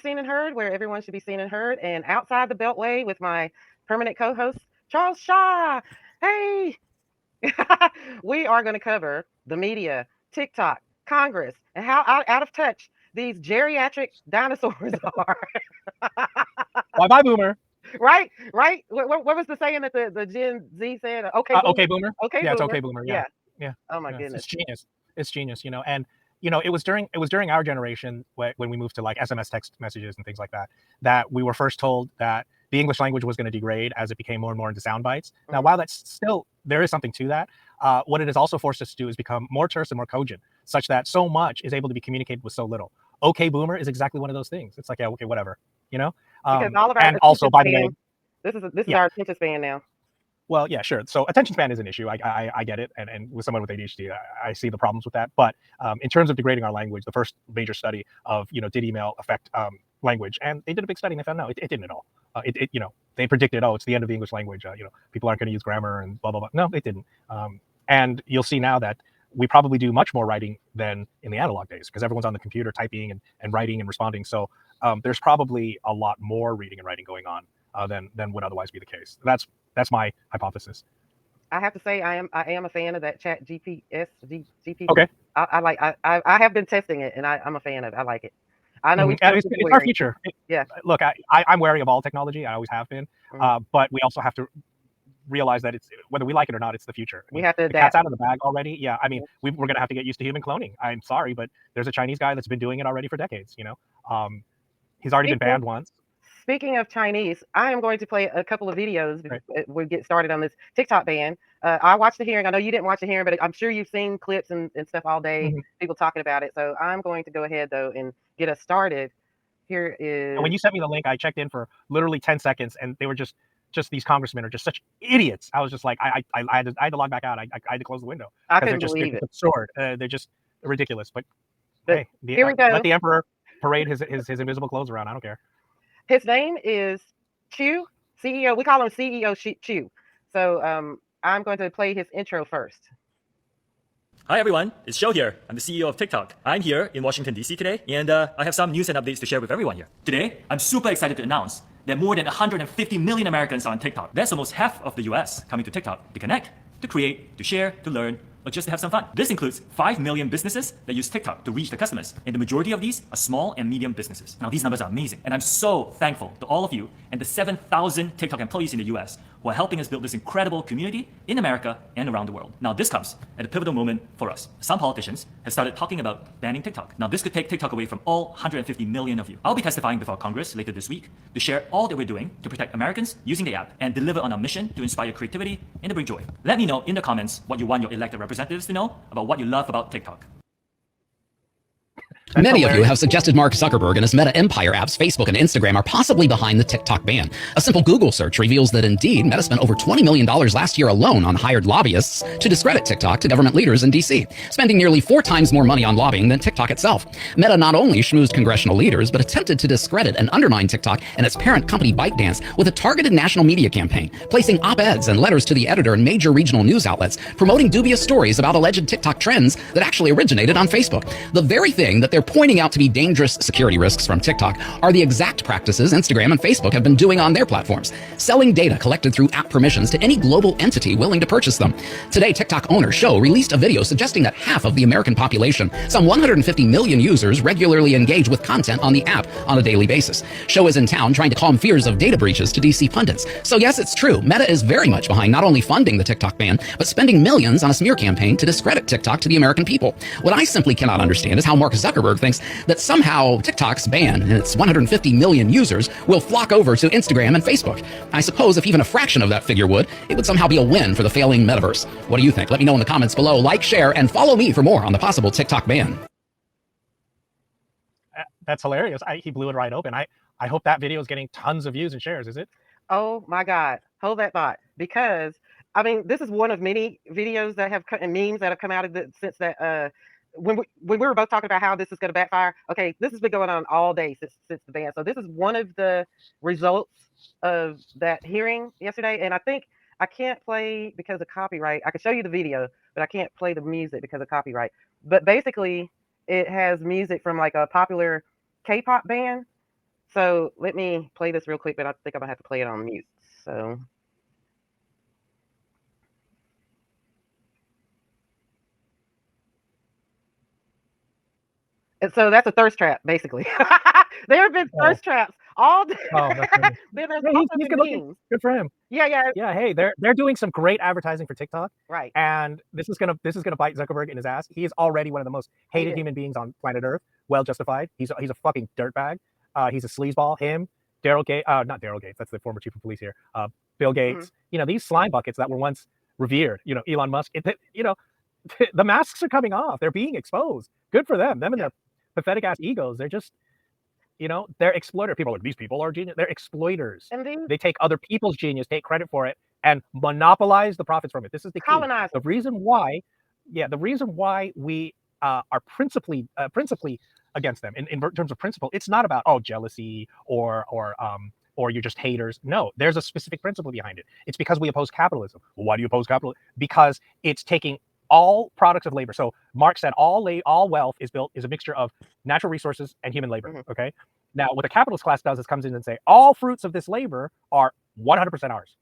seen and heard, where everyone should be seen and heard, and outside the Beltway with my permanent co-host Charles Shaw. Hey, we are going to cover the media, TikTok, Congress, and how out of touch these geriatric dinosaurs are. Bye bye, boomer. Right, right. What was the saying that the Gen Z said? Okay, boomer. Okay, boomer. Okay, Yeah, it's boomer. okay, boomer. Yeah, Yeah. yeah. Oh my Yeah, goodness. it's genius. It's genius, and it was during our generation when we moved to like SMS text messages and things like that, that we were first told that the English language was going to degrade as it became more and more into sound bites. Now, while that's still, there is something to that, what it has also forced us to do is become more terse and more cogent, such that so much is able to be communicated with so little. Okay, boomer is exactly one of those things. It's like, yeah, okay, whatever, Because all of our and also, by the way, this is our attention span now. Well, yeah, sure. So attention span is an issue. I get it, and with someone with ADHD, I see the problems with that. But in terms of degrading our language, the first major study of did email affect language, and they did a big study and they found no, it didn't at all. They predicted, oh, it's the end of the English language. People aren't going to use grammar and blah blah blah. No, it didn't. And you'll see now that we probably do much more writing than in the analog days because everyone's on the computer typing and writing and responding. So there's probably a lot more reading and writing going on than would otherwise be the case. That's my hypothesis. I have to say I am a fan of that Chat GPS GPT. Okay. I have been testing it and I'm a fan of it. I like it. I know it's our future. Yeah. Look, I'm wary of all technology. I always have been. But we also have to realize that it's, whether we like it or not, it's the future. We have to adapt. The cat's out of the bag already. Yeah, I mean, we're going to have to get used to human cloning. I'm sorry, but there's a Chinese guy that's been doing it already for decades. He's already been banned once. Speaking of Chinese, I am going to play a couple of videos before we get started on this TikTok ban. I watched the hearing. I know you didn't watch the hearing, but I'm sure you've seen clips and stuff all day, people talking about it. So I'm going to go ahead, though, and get us started. Here is... And when you sent me the link, I checked in for literally 10 seconds, and they were just these congressmen are just such idiots. I was just like, I had to log back out. I had to close the window. I couldn't believe it. Absurd. They're just ridiculous. But hey, here we go. Let the emperor parade his invisible clothes around. I don't care. His name is Shou, CEO. We call him CEO Shou. So I'm going to play his intro first. Hi everyone, it's Shou here. I'm the CEO of TikTok. I'm here in Washington, D.C. today, and I have some news and updates to share with everyone here. Today, I'm super excited to announce that more than 150 million Americans are on TikTok. That's almost half of the US coming to TikTok to connect, to create, to share, to learn, or just to have some fun. This includes 5 million businesses that use TikTok to reach their customers, and the majority of these are small and medium businesses. Now, these numbers are amazing, and I'm so thankful to all of you and the 7,000 TikTok employees in the US who are helping us build this incredible community in America and around the world. Now, this comes at a pivotal moment for us. Some politicians have started talking about banning TikTok. Now, this could take TikTok away from all 150 million of you. I'll be testifying before Congress later this week to share all that we're doing to protect Americans using the app and deliver on our mission to inspire creativity and to bring joy. Let me know in the comments what you want your elected representatives to know about what you love about TikTok. Many of you have suggested Mark Zuckerberg and his Meta Empire apps, Facebook and Instagram, are possibly behind the TikTok ban. A simple Google search reveals that indeed, Meta spent over $20 million last year alone on hired lobbyists to discredit TikTok to government leaders in D.C., spending nearly 4 times more money on lobbying than TikTok itself. Meta not only schmoozed congressional leaders, but attempted to discredit and undermine TikTok and its parent company ByteDance with a targeted national media campaign, placing op-eds and letters to the editor in major regional news outlets, promoting dubious stories about alleged TikTok trends that actually originated on Facebook. The very thing that they're pointing out to be dangerous security risks from TikTok are the exact practices Instagram and Facebook have been doing on their platforms, selling data collected through app permissions to any global entity willing to purchase them. Today, TikTok owner Shou released a video suggesting that half of the American population, some 150 million users, regularly engage with content on the app on a daily basis. Shou is in town trying to calm fears of data breaches to DC pundits. So yes, it's true, Meta is very much behind not only funding the TikTok ban, but spending millions on a smear campaign to discredit TikTok to the American people. What I simply cannot understand is how Mark Zuckerberg thinks that somehow TikTok's ban and its 150 million users will flock over to Instagram and Facebook. I suppose if even a fraction of that figure would, it would somehow be a win for the failing metaverse. What do you think? Let me know in the comments below. Like, share, and follow me for more on the possible TikTok ban. That's hilarious. He blew it right open. I hope that video is getting tons of views and shares. Is it? Oh my God. Hold that thought. Because, I mean, this is one of many videos that have and memes that have come out of the since that when we were both talking about how this is going to backfire. Okay, this has been going on all day since the ban. So this is one of the results of that hearing yesterday. And I think I can't play because of copyright. I can show you the video, but I can't play the music because of copyright. But basically, it has music from like a popular K-pop band, So let me play this real quick, but I think I'm gonna have to play it on mute. So. And so that's a thirst trap, basically. There have been Oh, thirst traps all day. oh, that's funny. Then there's Hey, also he's been good looking. memes. Good for him. Yeah, yeah, Yeah, hey, they're doing some great advertising for TikTok, right. and this is gonna bite Zuckerberg in his ass. He is already one of the most hated Hated. human beings on planet Earth. Well justified. He's a fucking dirtbag. He's a sleazeball. Him, Daryl Gates, not Daryl Gates. That's the former chief of police here. Bill Mhm. Gates. You know, these slime buckets that were once revered. You know, Elon Musk. You know, the masks are coming off. They're being exposed. Good for them. Them and Yeah. their pathetic ass egos. They're just, they're exploiter. People are like, these people are genius. They're exploiters. And these They take other people's genius, take credit for it, and monopolize the profits from it. This is the key. The colonizers. reason why, yeah, the reason why we are principally against them in terms of principle. It's not about jealousy or you're just haters. No, there's a specific principle behind it. It's because we oppose capitalism. Well, why do you oppose capitalism? Because it's taking all products of labor. So Marx said all wealth is a mixture of natural resources and human labor. Mhm. Okay. Now, what the capitalist class does is comes in and say all fruits of this labor are 100% ours.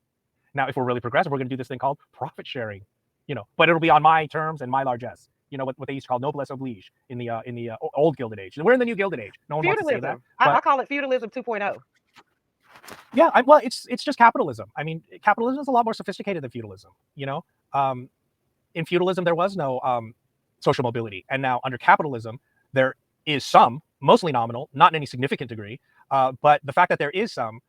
Now, if we're really progressive, we're going to do this thing called profit sharing, but it'll be on my terms and my largesse. You know what they used to call noblesse oblige in the old Gilded Age. We're in the new Gilded Age. No one wants to say that, Feudalism. I but call it feudalism 2.0. yeah, well, it's just capitalism. I mean, capitalism is a lot more sophisticated than feudalism. In feudalism there was no social mobility, and now under capitalism there is some, mostly nominal, not in any significant degree. But the fact that there is some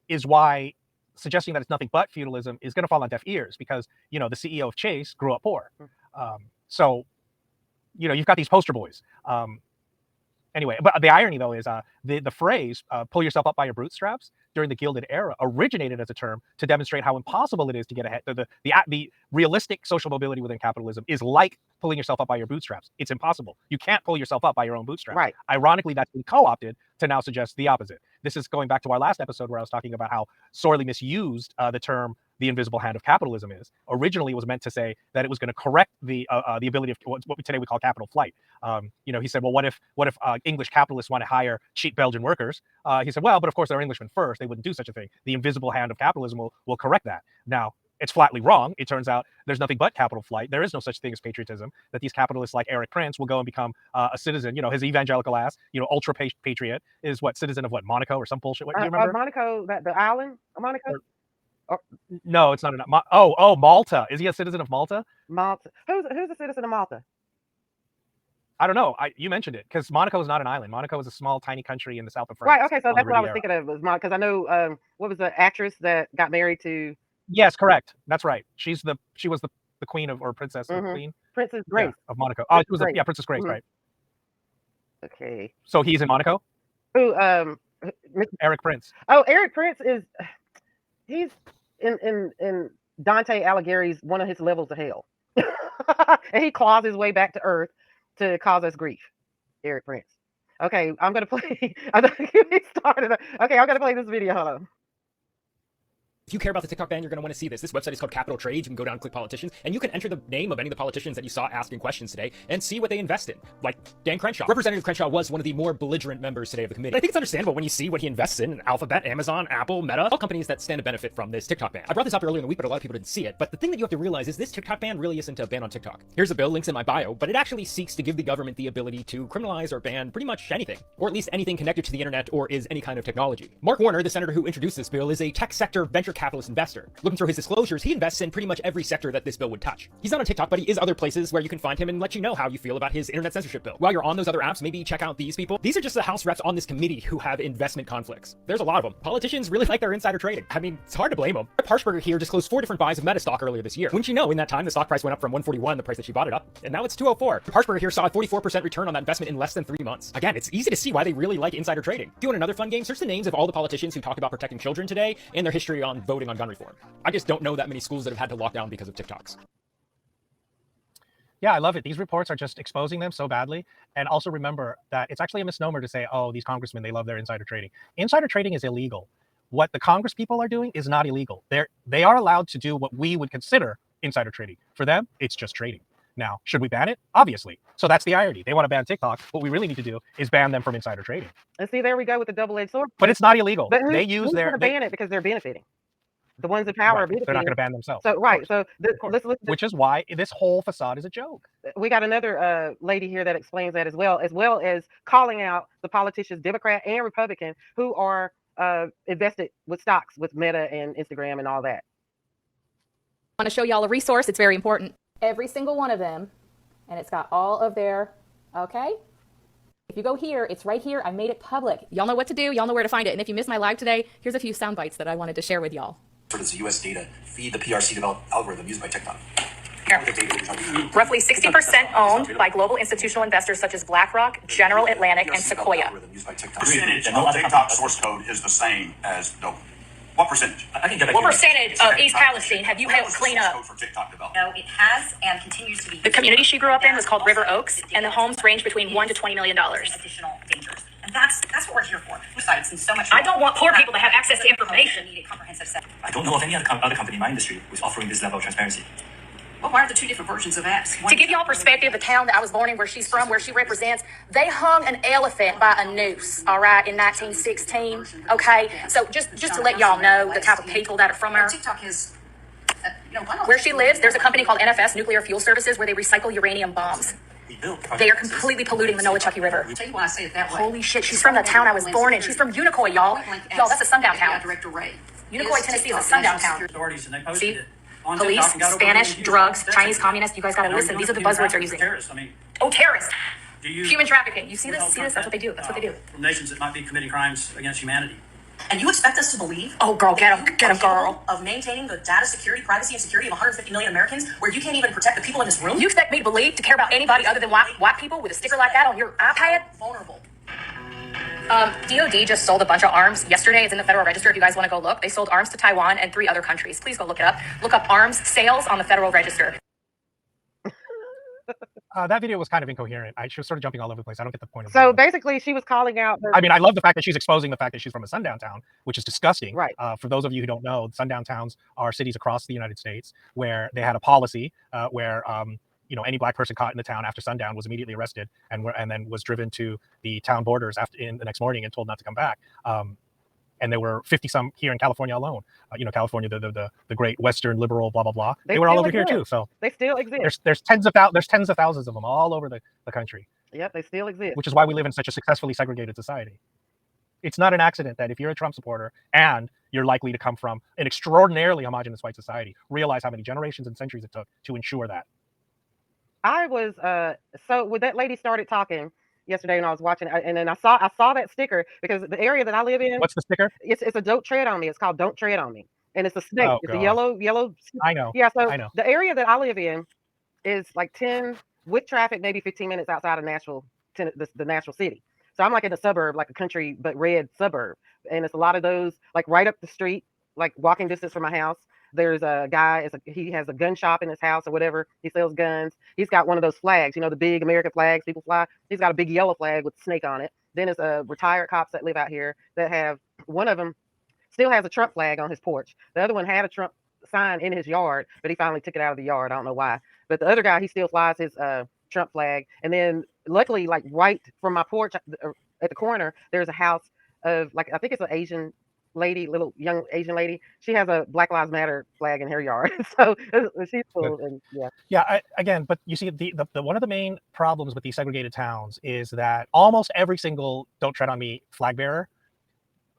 is why suggesting that it's nothing but feudalism is going to fall on deaf ears, because the CEO of Chase grew up poor. So you've got these poster boys. Anyway, but the irony though is the phrase "pull yourself up by your bootstraps" during the Gilded Era originated as a term to demonstrate how impossible it is to get ahead. The realistic social mobility within capitalism is like pulling yourself up by your bootstraps. It's impossible. You can't pull yourself up by your own bootstraps. Right. Ironically, that's been co-opted to now suggest the opposite. This is going back to our last episode where I was talking about how sorely misused the term "the invisible hand of capitalism" is. Originally, it was meant to say that it was going to correct the ability of what today we call capital flight. He said, well, what if English capitalists want to hire cheap Belgian workers? He said, well, but of course they're Englishmen first. They wouldn't do such a thing. The invisible hand of capitalism will correct that. Now, it's flatly wrong. It turns out there's nothing but capital flight. There is no such thing as patriotism. That these capitalists like Eric Prince will go and become a citizen. His evangelical ass, ultra patriot is what, citizen of what, Monaco or some bullshit. What do you remember? Monaco, the island of Monaco. Or No, it's not enough. Oh, Malta. Is he a citizen of Malta? Malta. Who's a citizen of Malta? I don't know. You mentioned it, because Monaco is not an island. Monaco is a small, tiny country in the south of France. Right. Okay. So on the that's what I was Riviera. thinking of, was Monaco, because I know what was the actress that got married to Yes, correct. That's right. She was the queen of, or princess or Mhm. queen, Princess yeah, Grace. of Monaco. Princess She was Grace. Princess Grace, Mhm. right? Okay. So he's in Monaco. Who? Eric Prince. Oh, Eric Prince he's in Dante Alighieri's one of his levels of hell, and he claws his way back to Earth to cause us grief. Eric Prince. Okay, I'm gonna play. I don't get me started. Okay, I'm gonna play this video. Hold on. If you care about the TikTok ban, you're going to want to see this. This website is called Capital Trades. You can go down and click politicians, and you can enter the name of any of the politicians that you saw asking questions today and see what they invest in, like Dan Crenshaw. Representative Crenshaw was one of the more belligerent members today of the committee. I think it's understandable when you see what he invests in Alphabet, Amazon, Apple, Meta, all companies that stand to benefit from this TikTok ban. I brought this up earlier in the week, but a lot of people didn't see it. But the thing that you have to realize is this TikTok ban really isn't a ban on TikTok. Here's a bill, links in my bio, but it actually seeks to give the government the ability to criminalize or ban pretty much anything, or at least anything connected to the internet or is any kind of technology. Mark Warner, the senator who introduced this bill, is a tech sector venture capitalist investor. Looking through his disclosures, he invests in pretty much every sector that this bill would touch. He's not on TikTok, but he is other places where you can find him and let you know how you feel about his internet censorship bill. While you're on those other apps, maybe check out these people. These are just the House reps on this committee who have investment conflicts. There's a lot of them. Politicians really like their insider trading. I mean, it's hard to blame them. Harshberger here disclosed 4 different buys of Meta stock earlier this year. Wouldn't you know, in that time, the stock price went up from 141, the price that she bought it up, and now it's 204. Harshberger here saw a 44% return on that investment in less than 3 months. Again, it's easy to see why they really like insider trading. If you want another fun game, search the names of all the politicians who talk about protecting children today and their history on voting on gun reform. I just don't know that many schools that have had to lock down because of TikToks. Yeah, I love it. These reports are just exposing them so badly. And also remember that it's actually a misnomer to say, oh, these congressmen, they love their insider trading. Insider trading is illegal. What the Congress people are doing is not illegal. They are allowed to do what we would consider insider trading. For them, it's just trading. Now, should we ban it? Obviously. So that's the irony. They want to ban TikTok. What we really need to do is ban them from insider trading. And see, there we go with the double-edged sword. But it's not illegal. But They use who's their going to ban it because they're benefiting? The ones in power are they're not benefiting. going to ban themselves. So right. So let's which is why this whole facade is a joke. we got another lady here that explains that as well as calling out the politicians, Democrat and Republican, who are invested with stocks with Meta and Instagram and all that. I want to show y'all a resource. It's very important. Every single one of them, and it's got all of their, okay? If you go here, it's right here. I made it public. Y'all know what to do. Y'all know where to find it. And if you missed my live today, here's a few sound bites that I wanted to share with y'all. Does the U.S. data feed the PRC developed algorithm used by TikTok? Roughly 60% owned by global institutional investors such as BlackRock, General Atlantic, and Sequoia. Percentage of TikTok source code is the same as dope. What percentage? What percentage of East Palestine have you helped clean up? No, it has and continues to be. The community she grew up in was called River Oaks, and the homes range between $1 to $20 million. Additional dangers. And that's what we're here for. Besides, since so much. I don't want poor people to have access to information. Need a comprehensive set. I don't know of any other company in my industry who's offering this level of transparency. Well, why are there two different versions of apps? To give y'all perspective, the town that I was born in, where she's from, where she represents, they hung an elephant by a noose, all right, in 1916, okay? So just to let y'all know the type of people that are from her. TikTok is, where she lives, there's a company called NFS, Nuclear Fuel Services, where they recycle uranium bombs. They are completely polluting the Noachucky River. I'll tell you why I say it that way. Holy shit, she's from the town I was born in. She's from Unicoi, y'all. Y'all, that's a sundown town. Director Ray. Unicoi, Tennessee is a sundown town. See? Police, Spanish, drugs, Chinese communists. You guys gotta listen. These are the buzzwords they're using. Oh, terrorists. Human trafficking. You see this? That's what they do. That's what they do. From nations that might be committing crimes against humanity. And you expect us to believe? Oh, girl, get him, girl. Of maintaining the data security, privacy, and security of 150 million Americans, where you can't even protect the people in this room? You expect me to believe, to care about anybody other than white people with a sticker like that on your iPad? Vulnerable. DOD just sold a bunch of arms yesterday. It's in the Federal Register if you guys want to go look. They sold arms to Taiwan and 3 other countries. Please go look it up. Look up arms sales on the Federal Register. That video was kind of incoherent. She was sort of jumping all over the place. I don't get the point of it. So basically, she was calling out. I mean, I love the fact that she's exposing the fact that she's from a sundown town, which is disgusting. Right. For those of you who don't know, sundown towns are cities across the United States where they had a policy where any black person caught in the town after sundown was immediately arrested and then was driven to the town borders in the next morning and told not to come back. And there were 50 some here in California alone. California, the great Western liberal, blah blah blah. They were all over here too. So they still exist. There's tens of thousands of them all over the country. Yep, they still exist. Which is why we live in such a successfully segregated society. It's not an accident that if you're a Trump supporter and you're likely to come from an extraordinarily homogenous white society, realize how many generations and centuries it took to ensure that. I was so when that lady started talking yesterday and I was watching and then I saw that sticker because the area that I live in. What's the sticker? It's a Don't Tread on Me. It's called Don't Tread on Me. And it's a snake. Oh, it's a yellow. I know. Yeah, so I know. The area that I live in is like 10 with traffic, maybe 15 minutes outside of Nashville, the Nashville city. So I'm like in a suburb, like a country but red suburb. And it's a lot of those like right up the street, like walking distance from my house. There's a guy, he has a gun shop in his house or whatever. He sells guns. He's got one of those flags, the big American flags people fly. He's got a big yellow flag with a snake on it. Then there's retired cops that live out here that have, one of them still has a Trump flag on his porch. The other one had a Trump sign in his yard, but he finally took it out of the yard. I don't know why. But the other guy, he still flies his Trump flag. And then luckily, like right from my porch at the corner, there's a house of like, I think it's an Asian lady, little young Asian lady. She has a Black Lives Matter flag in her yard. So she's cool. And Again, but you see the one of the main problems with these segregated towns is that almost every single Don't Tread on Me flag bearer,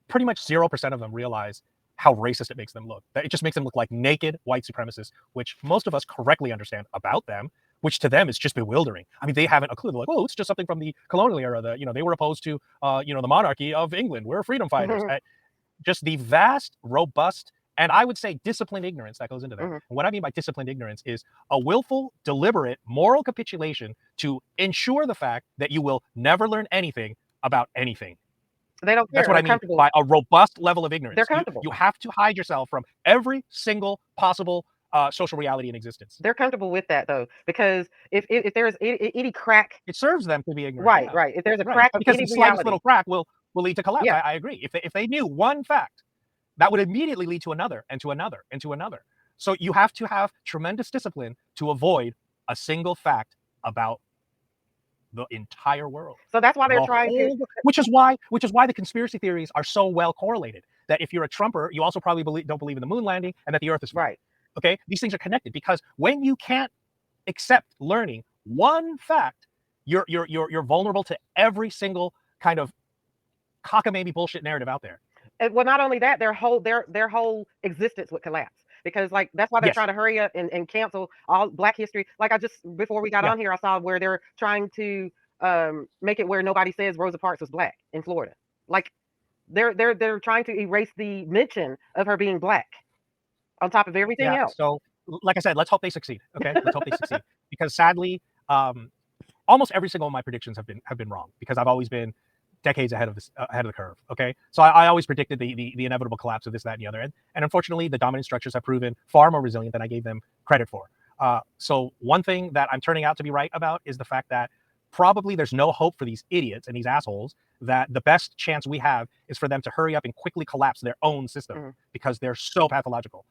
pretty much 0% of them realize how racist it makes them look. That it just makes them look like naked white supremacists, which most of us correctly understand about them, which to them is just bewildering. I mean, they haven't a clue. They're like, oh, it's just something from the colonial era. They were opposed to the monarchy of England. We're freedom fighters. Just the vast, robust, and I would say disciplined ignorance that goes into that. And what I mean by disciplined ignorance is a willful, deliberate, moral capitulation to ensure the fact that you will never learn anything about anything. They don't care. That's what I mean by a robust level of ignorance. They're comfortable. You have to hide yourself from every single possible social reality in existence. They're comfortable with that though, because if there's any crack, it serves them to be ignorant. Right. If there's a crack, because the slightest little crack will lead to collapse. Yeah. I agree. If they knew one fact, that would immediately lead to another and to another and to another. So you have to have tremendous discipline to avoid a single fact about the entire world. So that's why they're trying to. Which is why the conspiracy theories are so well correlated. That if you're a Trumper, you also probably don't believe in the moon landing and that the Earth is flat. Right. Okay, these things are connected because when you can't accept learning one fact, you're vulnerable to every single kind of cockamamie bullshit narrative out there. And, well, not only that, their whole existence would collapse because like that's why they're Yes. trying to hurry up and cancel all Black history. Like I just before we got Yeah. on here, I saw where they're trying to make it where nobody says Rosa Parks was Black in Florida. Like they're trying to erase the mention of her being Black on top of everything Yeah. else. So, like I said, let's hope they succeed. Okay, let's hope they succeed because sadly, almost every single one of my predictions have been wrong because I've always been decades ahead of the curve. Okay, so I always predicted the inevitable collapse of this, that, and the other, and unfortunately, the dominant structures have proven far more resilient than I gave them credit for. So one thing that I'm turning out to be right about is the fact that probably there's no hope for these idiots and these assholes. That the best chance we have is for them to hurry up and quickly collapse their own system because they're so pathological.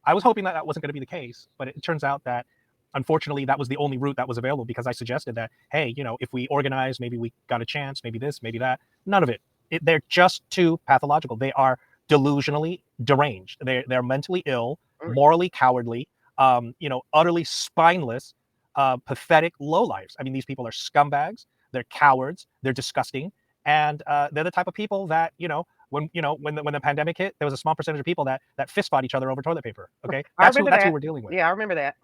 I was hoping that that wasn't going to be the case, but it turns out that unfortunately that was the only route that was available because I suggested that, hey, if we organize, maybe we got a chance, maybe this, maybe that. None of it. They're just too pathological. They are delusionally deranged. They're mentally ill, morally cowardly, utterly spineless, pathetic lowlifes. I mean, these people are scumbags. They're cowards. They're disgusting. And they're the type of people that, when the pandemic hit, there was a small percentage of people that fist fought each other over toilet paper. Okay, that's who we're dealing with. Yeah, I remember that.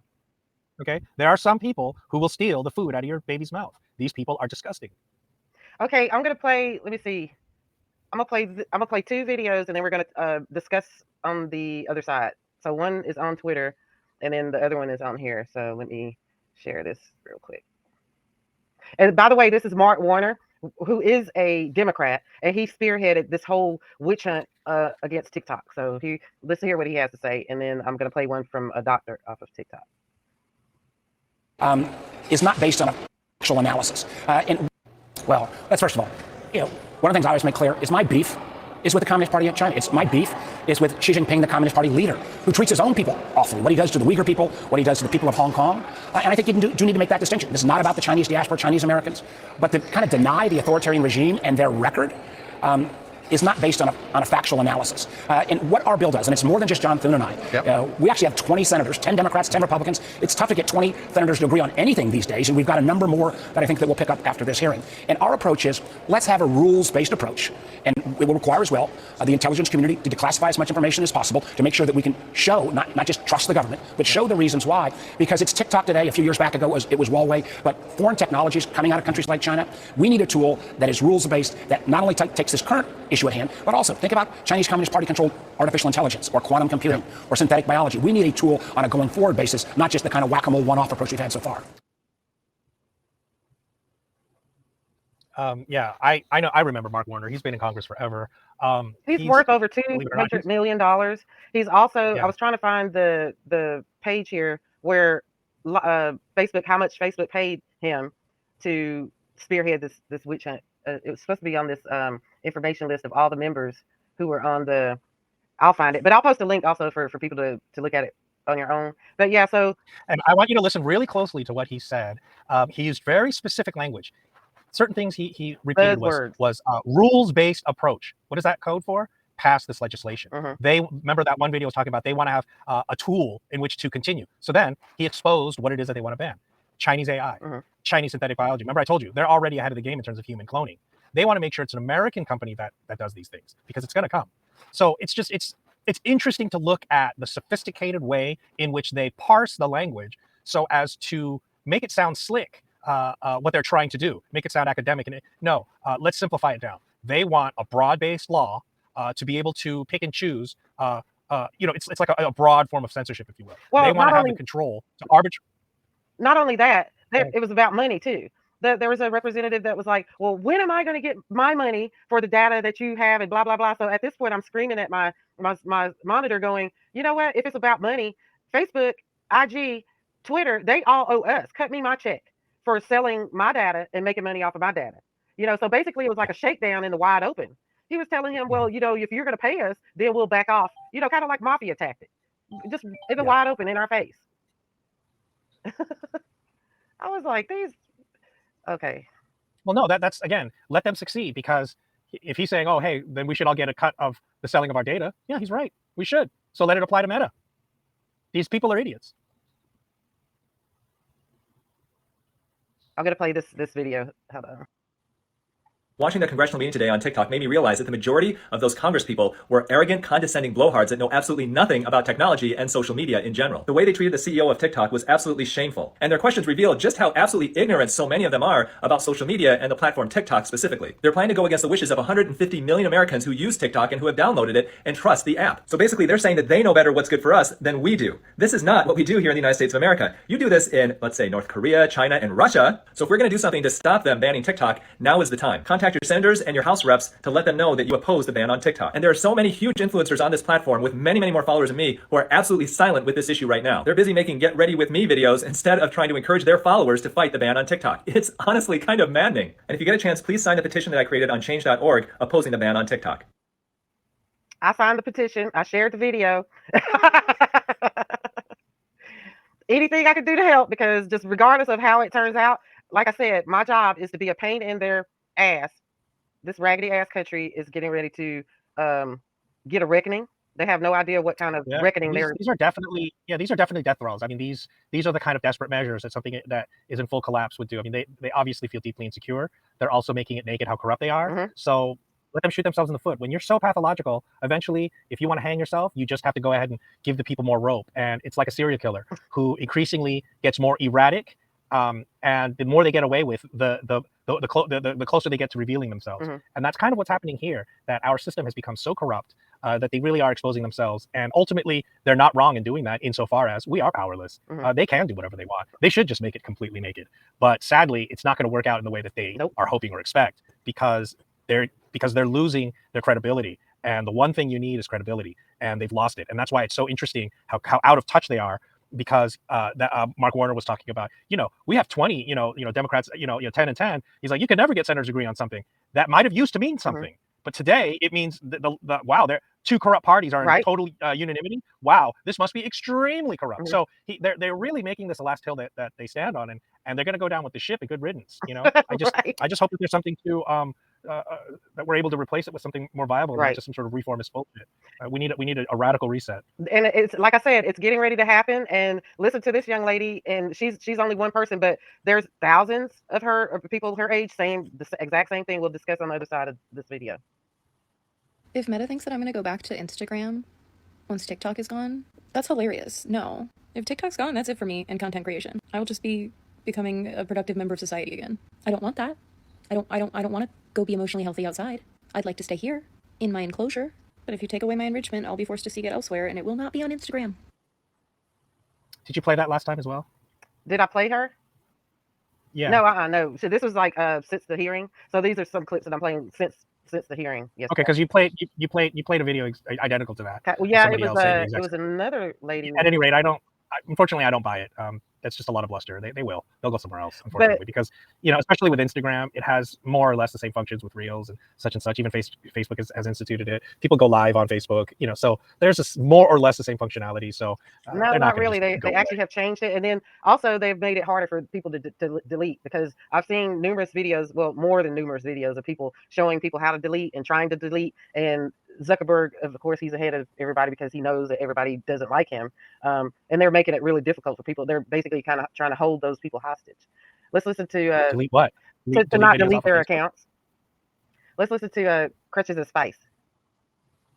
Okay, there are some people who will steal the food out of your baby's mouth. These people are disgusting. Okay, I'm gonna play. Let me see. I'm gonna play two videos, and then we're gonna discuss on the other side. So one is on Twitter, and then the other one is on here. So let me share this real quick. And by the way, this is Mark Warner, who is a Democrat, and he spearheaded this whole witch hunt against TikTok. So let's hear what he has to say, and then I'm going to play one from a doctor off of TikTok. Is not based on a factual analysis. Well, that's first of all, one of the things I always make clear is my beef is with the Communist Party of China. My beef is with Xi Jinping, the Communist Party leader, who treats his own people awfully. What he does to the Uyghur people, what he does to the people of Hong Kong. And I think you do need to make that distinction. This is not about the Chinese diaspora, Chinese Americans, but to kind of deny the authoritarian regime and their record is not based on a factual analysis. And what our bill does, and it's more than just John Thune and I, we actually have 20 senators, 10 Democrats, 10 Republicans. It's tough to get 20 senators to agree on anything these days, and we've got a number more that I think that we'll pick up after this hearing. And our approach is, let's have a rules-based approach, and it will require as well the intelligence community to declassify as much information as possible to make sure that we can show, not just trust the government, but show the reasons why. Because it's TikTok today, a few years back ago it was Huawei, but foreign technologies coming out of countries like China, we need a tool that is rules-based, that not only takes this current issue at hand, but also think about Chinese Communist Party controlled artificial intelligence or quantum computing or synthetic biology. We need a tool on a going forward basis, not just the kind of whack-a-mole one-off approach we've had so far. Yeah, I know. I remember Mark Warner. He's been in Congress forever. He's worth over $200 million. He's also, I was trying to find the page here where Facebook, how much Facebook paid him to spearhead this witch hunt. It was supposed to be on this information list of all the members who were on the. I'll find it, but I'll post a link also for people to look at it on your own. But yeah, so. And I want you to listen really closely to what he said. He used very specific language. Certain things he repeated was rules-based approach. What is that code for? Pass this legislation. They remember that one video was talking about they want to have a tool in which to continue. So then he exposed what it is that they want to ban. Chinese AI, Chinese synthetic biology. Remember I told you, they're already ahead of the game in terms of human cloning. They want to make sure it's an American company that does these things because it's going to come. So it's interesting to look at the sophisticated way in which they parse the language so as to make it sound slick. What they're trying to do, make it sound academic. And let's simplify it down. They want a broad-based law to be able to pick and choose. It's like a broad form of censorship, if you will. Well, they want to have the control to arbitrate. Not only that, it was about money too. There was a representative that was like, well, when am I going to get my money for the data that you have and blah, blah, blah. So at this point, I'm screaming at my monitor going, you know what? If it's about money, Facebook, IG, Twitter, they all owe us. Cut me my check for selling my data and making money off of my data. So basically it was like a shakedown in the wide open. He was telling him, well, if you're going to pay us, then we'll back off, kind of like mafia tactic, just in the wide open in our face. I was like, these. Okay. Well, no, that's again, let them succeed, because if he's saying, oh, hey, then we should all get a cut of the selling of our data, yeah, he's right. We should. So let it apply to Meta. These people are idiots. I'm gonna play this video. Hold on. Watching the congressional meeting today on TikTok made me realize that the majority of those Congress people were arrogant, condescending blowhards that know absolutely nothing about technology and social media in general. The way they treated the CEO of TikTok was absolutely shameful, and their questions revealed just how absolutely ignorant so many of them are about social media and the platform TikTok specifically. They're planning to go against the wishes of 150 million Americans who use TikTok and who have downloaded it and trust the app. So basically, they're saying that they know better what's good for us than we do. This is not what we do here in the United States of America. You do this in, let's say, North Korea, China, and Russia. So if we're going to do something to stop them banning TikTok, now is the time. Contact your senators and your House reps to let them know that you oppose the ban on TikTok. And there are so many huge influencers on this platform with many, many more followers than me who are absolutely silent with this issue right now. They're busy making get ready with me videos instead of trying to encourage their followers to fight the ban on TikTok. It's honestly kind of maddening. And if you get a chance, please sign the petition that I created on change.org opposing the ban on TikTok. I signed the petition. I shared the video. Anything I could do to help, because just regardless of how it turns out, like I said, my job is to be a pain in their ass. This raggedy ass country is getting ready to get a reckoning. They have no idea what kind of reckoning these are definitely death throes. I mean, these are the kind of desperate measures that something that is in full collapse would do. I mean, they obviously feel deeply insecure. They're also making it naked how corrupt they are. Mhm. So let them shoot themselves in the foot. When you're so pathological, eventually, if you want to hang yourself, you just have to go ahead and give the people more rope. And it's like a serial killer who increasingly gets more erratic. And the more they get away with, the closer they get to revealing themselves. Mhm. And that's kind of what's happening here, that our system has become so corrupt that they really are exposing themselves. And ultimately, they're not wrong in doing that, insofar as we are powerless. Mhm. They can do whatever they want. They should just make it completely naked. But sadly, it's not going to work out in the way that they Nope. are hoping or expect, because they're losing their credibility. And the one thing you need is credibility, and they've lost it. And that's why it's so interesting how out of touch they are, because Mark Warner was talking about, we have 20, Democrats, 10 and 10. He's like, you could never get senators to agree on something. That might have used to mean something, but today it means wow, there two corrupt parties are in total unanimity. Wow, this must be extremely corrupt. So they're really making this the last hill that they stand on, and they're going to go down with the ship. A good riddance. I just hope that there's something to that we're able to replace it with something more viable, not just some sort of reformist bullshit. We need a radical reset. And it's like I said, it's getting ready to happen. And listen to this young lady, and she's only one person, but there's thousands of people her age saying the exact same thing. We'll discuss on the other side of this video. If Meta thinks that I'm going to go back to Instagram once TikTok is gone, that's hilarious. No. If TikTok's gone, that's it for me and content creation. I will just be becoming a productive member of society again. I don't want that. I don't want to go be emotionally healthy outside. I'd like to stay here in my enclosure. But if you take away my enrichment, I'll be forced to seek it elsewhere, and it will not be on Instagram. Did you play that last time as well? Did I play her? Yeah. No, no. So this was like since the hearing. So these are some clips that I'm playing since the hearing. Yes. Okay, because you played a video identical to that. Well, yeah, it was another lady. At any rate, unfortunately, I don't buy it. That's just a lot of bluster. They'll go somewhere else, unfortunately, because especially with Instagram, it has more or less the same functions with Reels and such. Even Facebook has instituted it. People go live on Facebook, so there's more or less the same functionality. So no, not really. They actually have changed it, and then also they've made it harder for people to delete, because I've seen numerous videos, well, more than numerous videos of people showing people how to delete and trying to delete. And Zuckerberg, of course, he's ahead of everybody because he knows that everybody doesn't like him, and they're making it really difficult for people. They're basically kind of trying to hold those people hostage. Let's listen to delete what? To not delete their accounts. Let's listen to Crutches and Spice.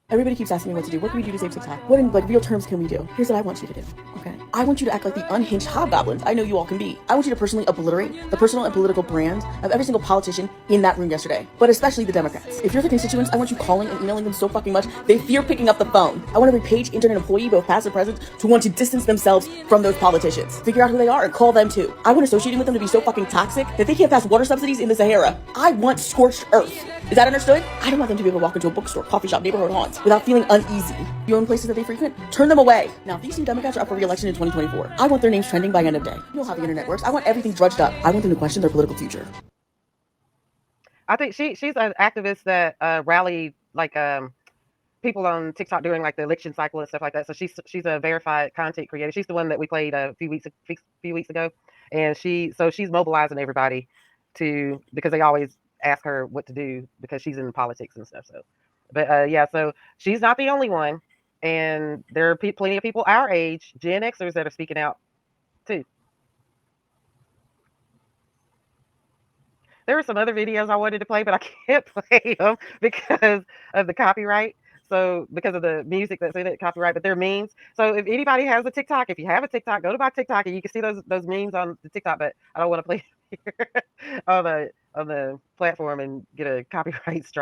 Everybody keeps asking me what to do. What can we do to save TikTok? What in real terms can we do? Here's what I want you to do, okay? I want you to act like the unhinged hobgoblins I know you all can be. I want you to personally obliterate the personal and political brand of every single politician in that room yesterday, but especially the Democrats. If you're the constituents, I want you calling and emailing them so fucking much they fear picking up the phone. I want every page, internet employee, both past and present, to want to distance themselves from those politicians. Figure out who they are and call them too. I want associating with them to be so fucking toxic that they can't pass water subsidies in the Sahara. I want scorched earth. Is that understood? I don't want them to be able to walk into a bookstore, coffee shop, neighborhood haunts without feeling uneasy. You own places that they frequent? Turn them away. Now, if these two Democrats are up for re-election in 2024, I want their names trending by end of day. You know how the internet works. I want everything drudged up. I want them to question their political future. I think she's an activist that rallied like people on TikTok during like the election cycle and stuff like that. So she's a verified content creator. She's the one that we played a few weeks ago, and she's mobilizing everybody to, because they always ask her what to do because she's in politics and stuff. So, but yeah, so she's not the only one, and there are plenty of people our age, Gen Xers, that are speaking out too. There were some other videos I wanted to play, but I can't play them because of the copyright. So because of the music that's in it, copyright, but they're memes. So if anybody has a TikTok, if you have a TikTok, go to my TikTok and you can see those memes on the TikTok. But I don't want to play here on the platform and get a copyright strike.